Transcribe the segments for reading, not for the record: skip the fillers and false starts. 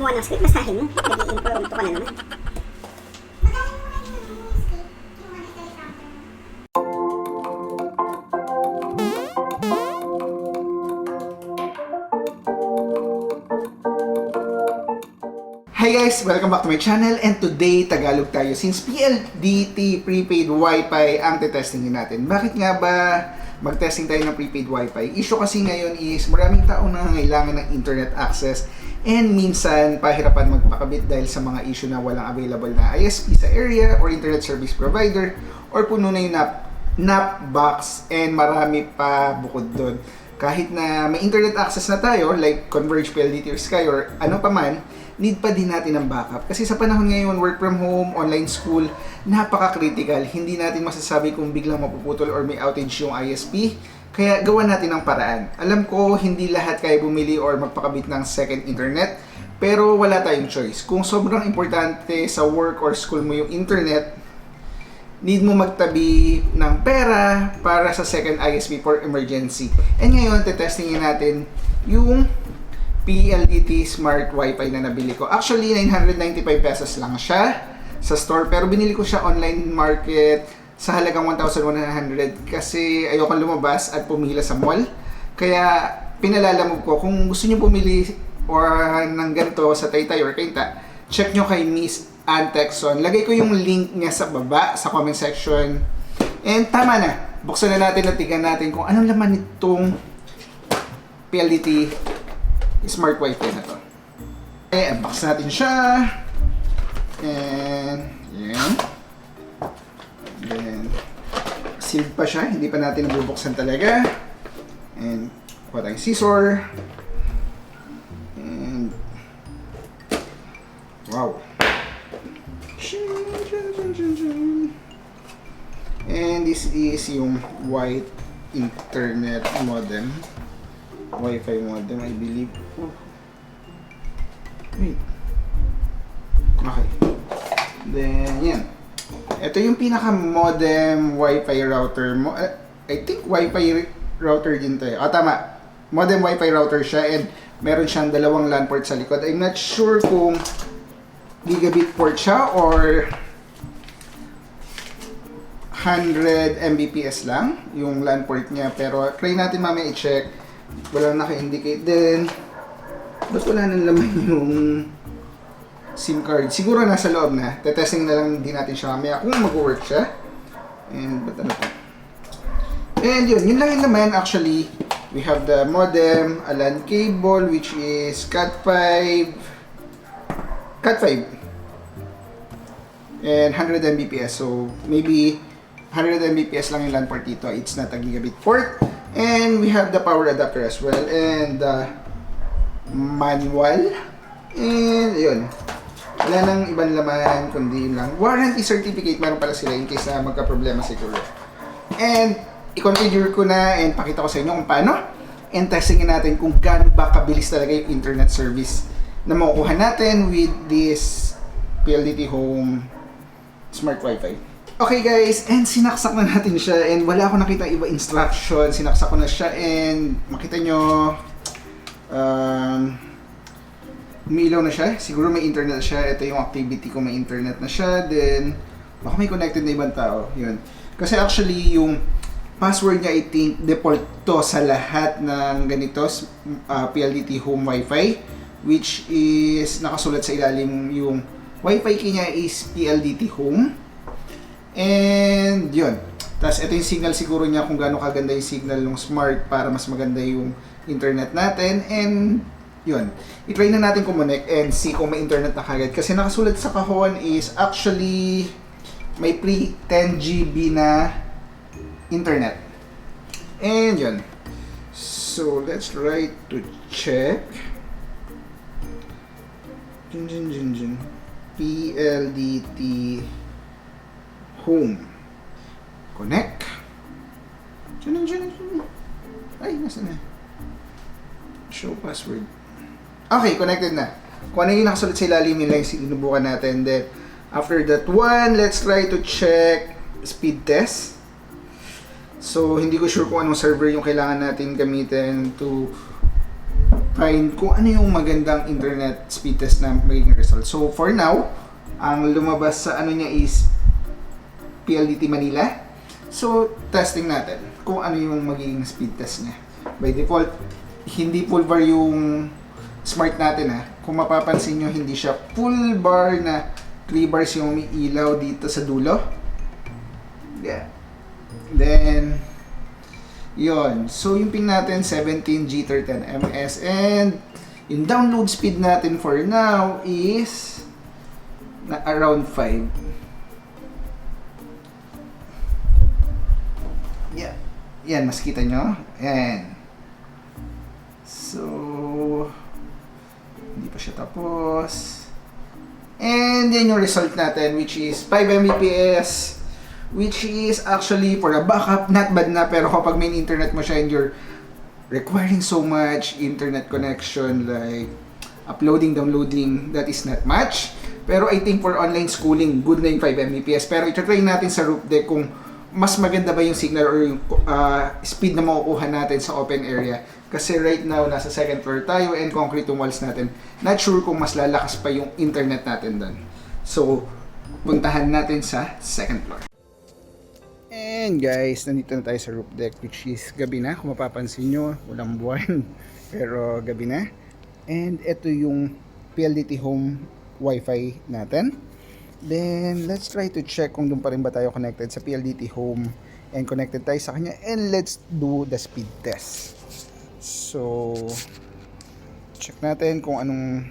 gumawa ng script, basahin mo. Nag-i-impromptu ka na naman. Hi guys! Welcome back to my channel, and today Tagalog tayo since PLDT Prepaid WiFi ang tetestingin natin. Bakit nga ba mag-testing tayo ng prepaid WiFi? Issue kasi ngayon is maraming tao na nangangailangan ng internet access and minsan pahirapan magpakabit dahil sa mga issue na walang available na ISP sa area or internet service provider or puno na yung NAP box and marami pa bukod doon. Kahit na may internet access na tayo like Converge, PLDT or Sky or ano pa man, need pa din natin ng backup. Kasi sa panahon ngayon, work from home, online school, napaka-critical. Hindi natin masasabi kung biglang mapuputol or may outage yung ISP. Kaya gawa natin ng paraan. Alam ko, hindi lahat kaya bumili or magpakabit ng second internet. Pero wala tayong choice. Kung sobrang importante sa work or school mo yung internet, need mo magtabi ng pera para sa second ISP for emergency. And ngayon, tetestingin natin yung PLDT Smart Wi-Fi na nabili ko. Actually, 995 pesos lang siya sa store. Pero binili ko siya online market sa halagang 1,100 kasi ayoko lumabas at pumila sa mall. Kaya pinalalamog ko, kung gusto niyo bumili or ng ganito sa Taytay or Kainta, check nyo kay Miss Ann Texon. Lagay ko yung link niya sa baba, sa comment section. And tama na. Buksan na natin at tignan natin kung anong laman nitong PLDT Smart Wi-Fi na to. Okay, unbox natin siya. And, yan. Then, sealed pa siya. Hindi pa natin nabubuksan talaga. And, kuha tayong scissor. And, wow. And, this is yung white internet modem. Wi-Fi modem, I believe. Oh. Wait. Okay. Then, yan. Ito yung pinaka-modem Wi-Fi router mo. I think Wi-Fi router din to eh. Tama. Modem Wi-Fi router siya and meron siyang dalawang LAN port sa likod. I'm not sure kung gigabit port siya or 100 Mbps lang yung LAN port niya. Pero try natin mamaya i-check. Wala naka-indicate din. Ba't wala nang laman yung SIM card? Siguro nasa loob na. Tetesting na lang din natin siya mamaya kung mag-work siya. And ba't ano pa? And yun lang yung laman actually. We have the modem, a LAN cable which is Cat 5 and 100 Mbps. So maybe 100 Mbps lang yung LAN port dito. It's not a gigabit port. And we have the power adapter as well and the manual. And yun. Wala nang ibang laman kundi lang warranty certificate. Meron pala sila in case na magka-problema siguro. And i-configure ko na and pakita ko sa inyo kung paano. And testingin natin kung gaano ba kabilis talaga yung internet service na makukuha natin with this PLDT Home Smart Wi-Fi. Okay guys, and sinaksak na natin siya and wala akong nakita iba instruction. Sinaksak ko na siya and makita nyo umiilaw na siya. Siguro may internet siya. Ito yung activity ko, may internet na siya. Then, baka may connected na ibang tao. Yun. Kasi actually, yung password niya I think default to sa lahat ng ganito PLDT Home Wi-Fi, which is nakasulat sa ilalim yung Wi-Fi key niya is PLDT Home. And yun. Tapos ito yung signal siguro niya kung gaano kaganda yung signal ng smart para mas maganda yung internet natin. And yun. I-try na natin kumonek and see kung may internet na kagad. Kasi nakasulat sa kahon is actually may pre 10 GB na internet. And yun. So let's try to check. PLDT Home. Connect. Ay, nasa na? Show password. Okay, connected na. Kung ano yung nakasulat sa ilalim, yun lang yung sinubukan natin. Then, after that one, let's try to check speed test. So, hindi ko sure kung anong server yung kailangan natin gamitin to find kung ano yung magandang internet speed test na magiging result. So for now, ang lumabas sa ano niya is PLDT Manila. So testing natin kung ano yung magiging speed test niya. By default, hindi full bar yung smart natin ha. Kung mapapansin nyo, hindi siya full bar na 3 bars yung may ilaw dito sa dulo. Yeah. Then, yon. So, yung ping natin, 17G10MS. And, yung download speed natin for now is na around 5. Yeah. Yan, mas kita nyo. Yan. So, hindi pa siya tapos. And yan yung result natin, which is 5 Mbps, which is actually for a backup, not bad na. Pero kapag may internet mo siya and you're requiring so much internet connection, like uploading, downloading, that is not much. Pero I think for online schooling, good na yung 5 Mbps. Pero ito-try natin sa roof deck kung mas maganda ba yung signal or yung speed na makukuha natin sa open area. Kasi right now, nasa second floor tayo and concrete yung walls natin. Not sure kung mas lalakas pa yung internet natin doon. So, puntahan natin sa second floor. And guys, nandito na tayo sa roof deck, which is gabi na. Kung mapapansin nyo, walang buwan. Pero gabi na. And ito yung PLDT Home WiFi natin. Then, let's try to check kung doon pa rin ba tayo connected sa PLDT Home and connected tayo sa kanya. And let's do the speed test. So, check natin kung anong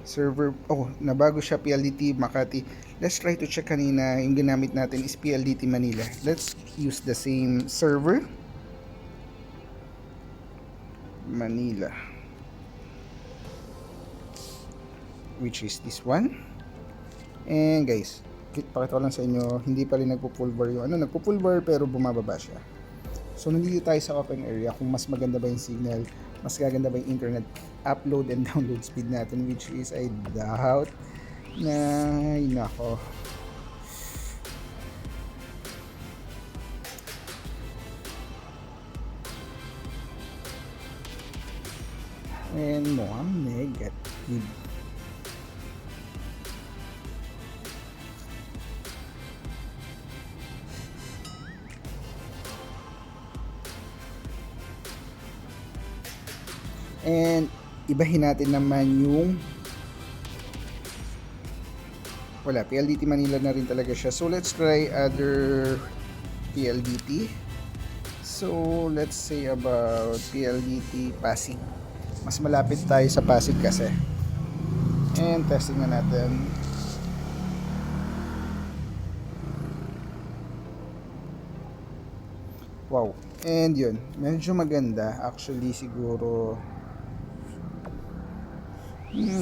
server. Oh, nabago siya, PLDT Makati. Let's try to check kanina. Yung ginamit natin is PLDT Manila. Let's use the same server. Manila. Which is this one. And guys, pakita ko lang sa inyo, hindi pa rin nagpo-full bar yung nagpo-full bar pero bumababa siya. So nandito tayo sa open area, kung mas maganda ba yung signal, mas gaganda ba yung internet upload and download speed natin, which is I doubt na nako. And mukhang negative. And ibahin natin naman yung wala, PLDT Manila na rin talaga siya. So let's try other PLDT. So let's say about PLDT Pasig. Mas malapit tayo sa Pasig kasi. And testing na natin. Wow. And yun, medyo maganda. Actually siguro okay.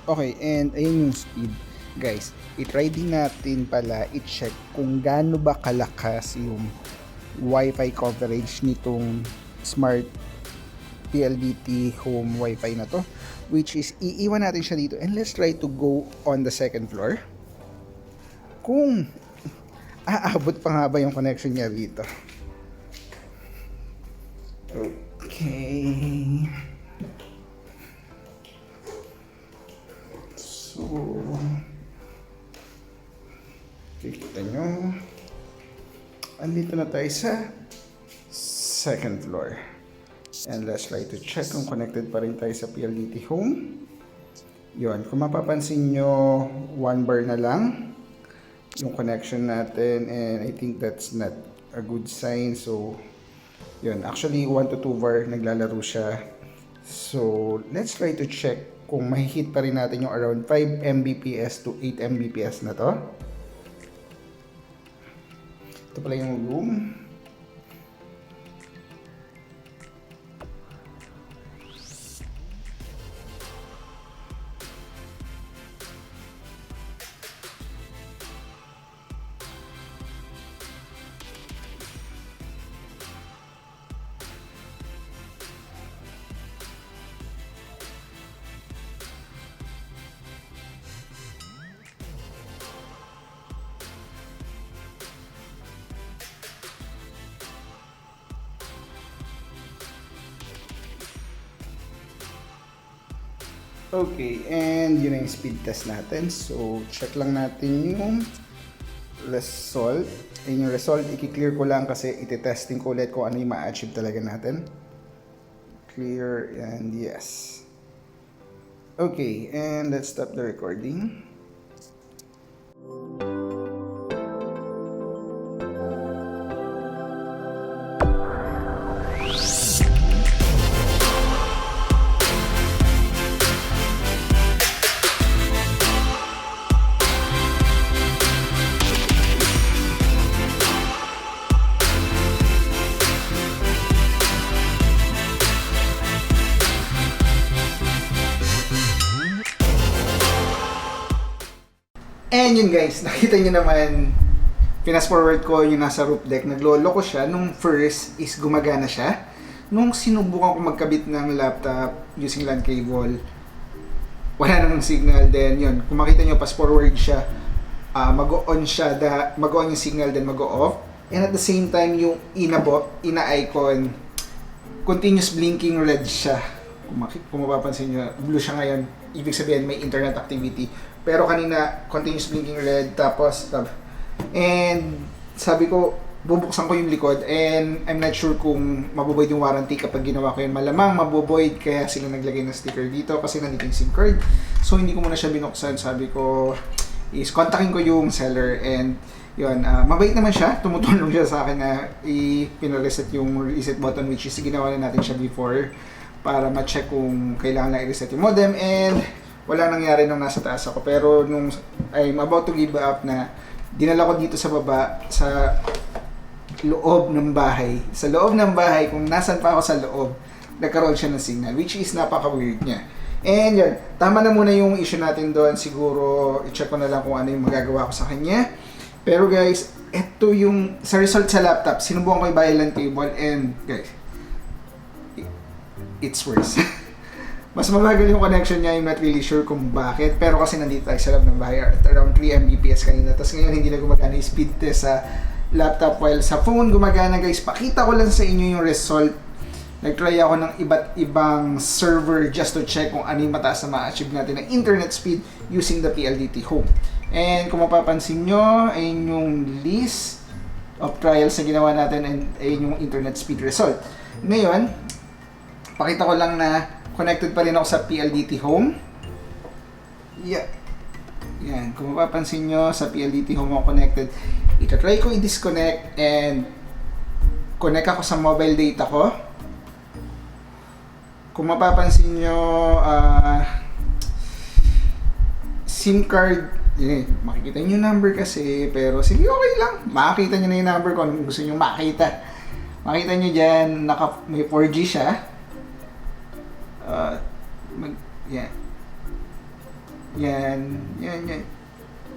Okay, and ayun yung speed. Guys, i-try din natin pala i-check kung gaano ba kalakas yung Wi-Fi coverage nitong smart PLDT Home Wi-Fi na to, which is iiwan natin siya dito and let's try to go on the second floor kung aabot pa nga ba yung connection niya dito. Okay. So, kikita nyo, andito na tayo sa second floor. And let's try to check kung connected pa rin tayo sa PLDT Home. Yun, kung mapapansin nyo, 1 bar na lang yung connection natin. And I think that's not a good sign. So, yun, actually 1 to 2 bar naglalaro siya. So, let's try to check kung mahihit pa rin natin yung around 5 Mbps to 8 Mbps na to. Ito pala yung room. Okay, and yun na yung speed test natin. So, check lang natin yung result. Ayun yung result, i-clear ko lang kasi iti-testing ko ulit kung ano yung ma-achieve talaga natin. Clear and yes. Okay, and let's stop the recording. And yun guys, nakita nyo naman, pinas forward ko yung nasa roof deck, naglolo ko siya. Nung first is gumagana siya. Nung sinubukan ko magkabit ng laptop using LAN cable, wala namang signal. Then yun, kung makita nyo, pass forward siya, mag-on siya, mag-on yung signal, then mag-off. And at the same time, yung ina-icon, continuous blinking red siya. Kung mapapansin nyo, blue siya ngayon, ibig sabihin may internet activity. Pero kanina, continuous blinking red, tapos, and sabi ko, bubuksan ko yung likod, and I'm not sure kung mabuboid yung warranty kapag ginawa ko yun. Malamang mabuboid, kaya sila naglagay ng sticker dito, kasi nandito yung SIM card. So, hindi ko muna siya binuksan. Sabi ko, is kontakin ko yung seller, and yun, mabait naman siya, tumutulong siya sa akin na pinareset yung reset button, which is ginawa na natin siya before, para ma-check kung kailangan na i-reset yung modem, and wala nangyari nung nasa taas ako. Pero nung I'm about to give up na, dinala ko dito sa baba, sa loob ng bahay. Sa loob ng bahay, kung nasan pa ako sa loob, nagkaroon siya ng signal, which is napaka-weird niya. And yun, tama na muna yung issue natin doon. Siguro, i-check ko na lang kung ano yung magagawa ko sa kanya. Pero guys, ito yung, sa result sa laptop, sinubukan ko yung LAN cable, and guys, it's worse. Mas mabagal yung connection niya, I'm not really sure kung bakit. Pero kasi nandito tayo sa loob ng bahay at around 3 Mbps kanina. Tapos ngayon hindi na gumagana yung speed test sa laptop, while sa phone gumagana guys. Pakita ko lang sa inyo yung result. Nag-try ako ng iba't ibang server just to check kung ano yung mataas na ma-achieve natin ng internet speed using the PLDT Home. And kung mapapansin nyo, ayun yung list of trials na ginawa natin, and ayun yung internet speed result. Ngayon, pakita ko lang na connected pa rin ako sa PLDT Home. Yeah. Yan. Kung mapapansin nyo, sa PLDT Home ako connected. Ita-try ko i-disconnect and connect ako sa mobile data ko. Kung mapapansin nyo, SIM card, makikita nyo yung number kasi, pero sige, okay lang. Makikita nyo na yung number kung gusto nyo makita. Makita nyo dyan, may 4G siya.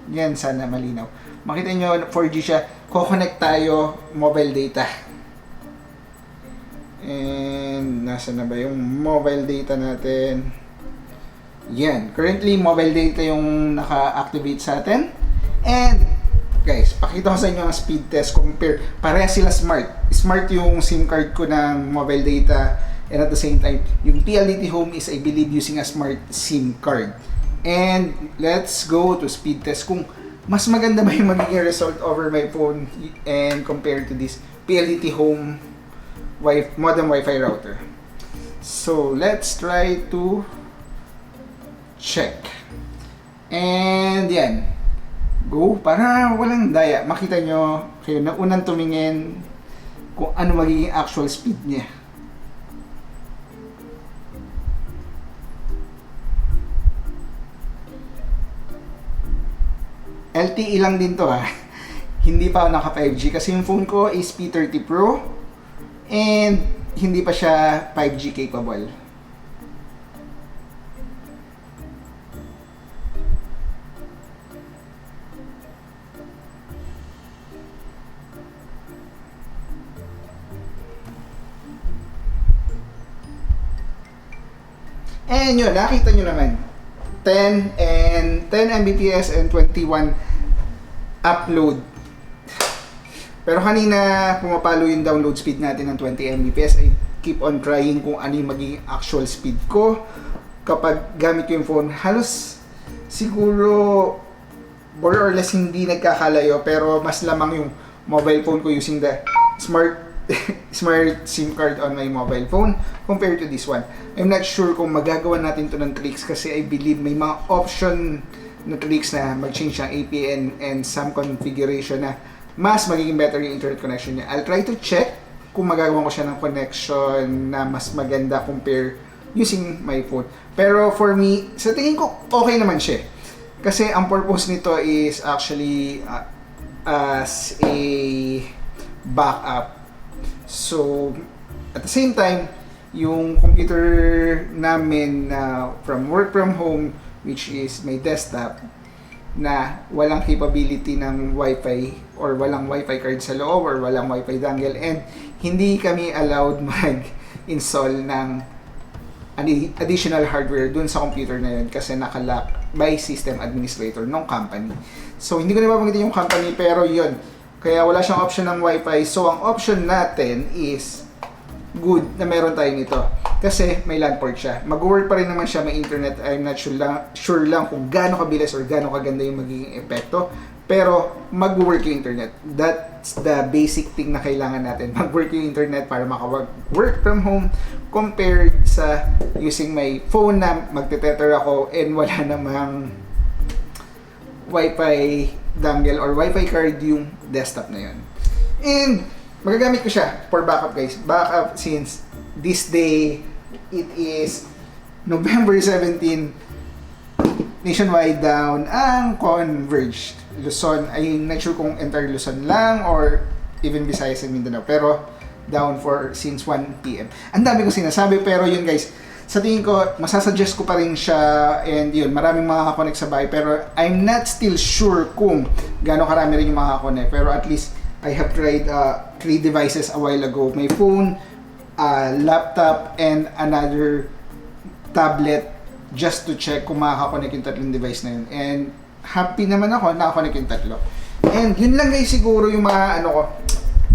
Yan, sana malinaw. Makita nyo, 4G siya. Ko-connect tayo, mobile data. And, nasa na ba yung mobile data natin? Yan. Currently, mobile data yung naka-activate sa atin. And, guys, pakita ko sa inyo ang speed test. Compare. Pareha sila smart. Smart yung SIM card ko ng mobile data. And at the same time, yung PLDT Home is, I believe, using a smart SIM card. And let's go to speed test kung mas maganda ba yung magiging result over my phone and compared to this PLDT Home modem Wi-Fi router. So let's try to check. And yan. Go para walang daya. Makita nyo kayo na unang tumingin kung ano magiging actual speed niya. LTE lang din to ha. Hindi pa ako naka 5G kasi yung phone ko is P30 Pro and hindi pa siya 5G capable. And yun, nakita nyo naman 10 Mbps and 21 upload. Pero kanina pumapalo yung download speed natin ng 20 Mbps. I keep on trying kung ano yung magiging actual speed ko kapag gamit ko yung phone, halos siguro more or less hindi nagkakalayo, pero mas lamang yung mobile phone ko using the smart SIM card on my mobile phone compared to this one. I'm not sure kung magagawa natin to ng tricks kasi I believe may mga option na tricks na mag-change ng APN and some configuration na mas magiging better yung internet connection niya. I'll try to check kung magagawa ko siya ng connection na mas maganda compare using my phone. Pero for me, sa tingin ko okay naman siya. Kasi ang purpose nito is actually as a backup. So, at the same time, yung computer namin from work from home, which is my desktop, na walang capability ng Wi-Fi or walang Wi-Fi card sa loob or walang Wi-Fi dongle, and hindi kami allowed mag-install ng additional hardware dun sa computer na yun kasi nakalock by system administrator ng company. So, hindi ko na mabanggitin yung company, pero yun. Kaya wala siyang option ng Wi-Fi. So, ang option natin is good na meron tayo nito. Kasi may LAN port siya. Mag-work pa rin naman siya, may internet. I'm not sure lang kung gaano kabilis or gaano kaganda yung magiging epekto. Pero mag-work yung internet. That's the basic thing na kailangan natin. Mag-work yung internet para maka-work from home compared sa using my phone na magte-tether ako and wala namang Wi-Fi dongle or Wi-Fi card yung desktop na yun. And magagamit ko siya for backup, guys. Backup since this day, it is November 17, nationwide down ang Converge. Luzon, I'm not sure kung entire Luzon lang or even Visayas and Mindanao. Pero down for since 1 p.m. Ang dami kong sinasabi, pero yun guys, sa tingin ko, masasuggest ko pa rin siya, and yun, maraming makaka-connect sa bahay, pero I'm not still sure kung gaano karami rin yung makaka-connect. Pero at least, I have tried 3 devices a while ago. My phone, laptop, and another tablet just to check kung makaka-connect yung tatlong device na yun. And happy naman ako, nakakonect yung tatlo. And yun lang guys siguro yung mga ano ko,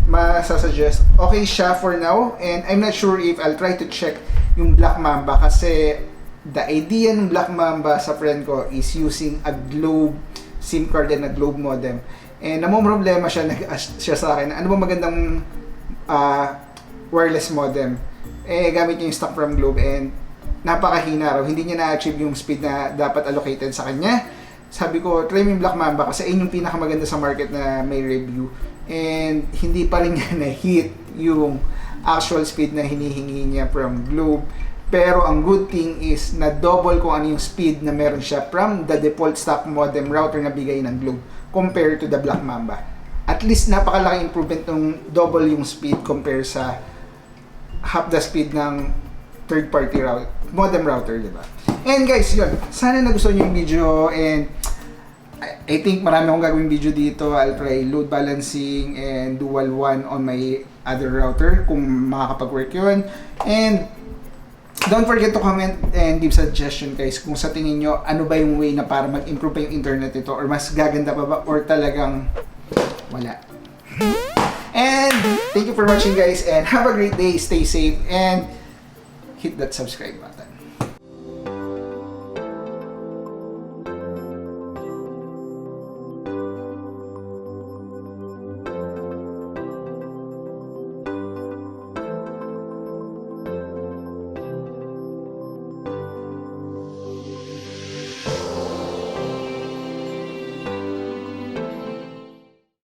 masasuggest. Okay siya for now, and I'm not sure if I'll try to check yung Black Mamba kasi the idea ng Black Mamba sa friend ko is using a Globe SIM card and a Globe modem. And namomroblema siya sa akin, ano ba magandang wireless modem? Eh, gamit niya yung stock from Globe and napakahina raw. Hindi niya na-achieve yung speed na dapat allocated sa kanya. Sabi ko, try mo yung Black Mamba kasi ayun yung pinakamaganda sa market na may review. And hindi pa rin niya na-hit yung actual speed na hinihingi niya from Globe. Pero ang good thing is na double kung ano yung speed na meron siya from the default stock modem router na bigay ng Globe compared to the Black Mamba. At least napakalaking improvement ng double yung speed compare sa half the speed ng third party modem router, diba? And guys, yun, sana nagustuhan niyo yung video, and I think marami akong gagawin video dito. I'll try load balancing and dual one on my other router kung makakapag-work yun. And don't forget to comment and give suggestion guys kung sa tingin nyo ano ba yung way na para mag-improve pa yung internet nito, or mas gaganda pa ba, or talagang wala. And thank you for watching guys, and have a great day, stay safe, and hit that subscribe button.